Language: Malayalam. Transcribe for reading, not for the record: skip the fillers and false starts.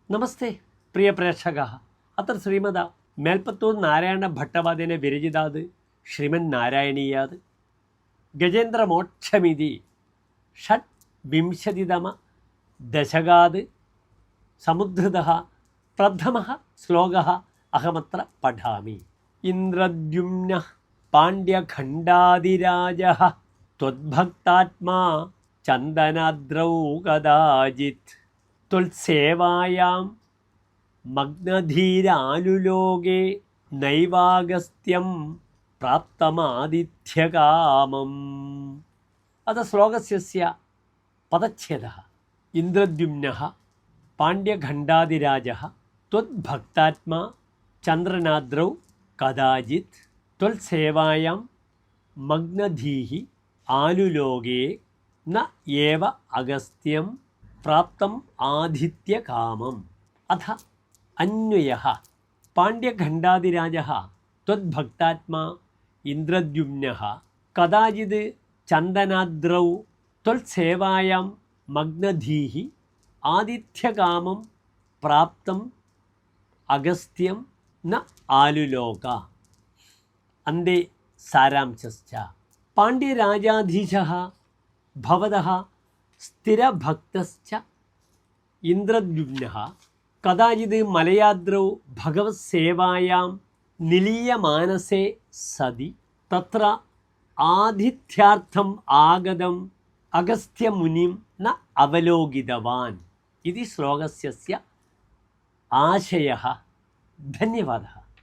നമസ്തേ പ്രിയ പ്രേക്ഷകാः അത്ര ശ്രീമത മേൽപ്പത്തൂർ നാരായണ ഭട്ടവാദേന വിരചിതാത് ശ്രീമന്നാരായണീയാത് ഗജേന്ദ്രമോക്ഷമിതി ഷഡ്വിംശതിതമ ദശകാത് സമുദ്ധൃതഃ പ്രഥമഃ ശ്ലോകഃ അഹമത്ര പഠാമി. ഇന്ദ്രദ്യുമ്നഃ പാണ്ഡ്യഖണ്ഡാദിരാജഃ ത്വദ്ഭക്താത്മാ ചന്ദനാദ്രൗ കദാചിത് ത്വൽസേവായാം മഗ്നധീരാനുലോകേ നൈവാഗസ്ത്യം പ്രാപ്തമാദിത്യകാമം. അത ശ്ലോകസ്യ പദച്ഛേദഃ. ഇന്ദ്രദ്യുമ്നഃ പാണ്ഡ്യഖണ്ഡാദിരാജഃ ത്വദ്ഭക്താത്മാ ചന്ദ്രനാദ്രൗ കദാചിത് ത്വൽസേവായാം മഗ്നധീഃ ആലുലോകേ ന ഏവ അഗസ്ത്യം പ്രാപ്തം ആദിത്യകാമം. അഥ അന്വയഃ. പാണ്ഡ്യഖണ്ഡാദിരാജഃ ത്വദ്ഭക്താത്മാ ഇന്ദ്രദ്യുമ്നഃ കദാചിത് ചന്ദനാദ്രൗ ത്വൽസേവായാം മഗ്നധീഃ ആദിത്യകാമം പ്രാപ്തം അഗസ്ത്യം ന ആലുലോക. അന്തേ സാരാംശശ്ച. പാണ്ഡ്യരാജാധീശഃ ഭവതഃ സ്ഥിരഭക്തശ്ച ഇന്ദ്രദ്യുമ്നഃ കദാചിത് മലയാദ്രൗ ഭഗവത്സേവായാം നിലീയമാനസേ സതി തത്ര ആതിഥ്യാർത്ഥം ആഗതം അഗസ്ത്യമുനിം ന അവലോകിതവാൻ. ഇതി ശ്ലോകസ്യ ആശയഃ. ധന്യവാദः.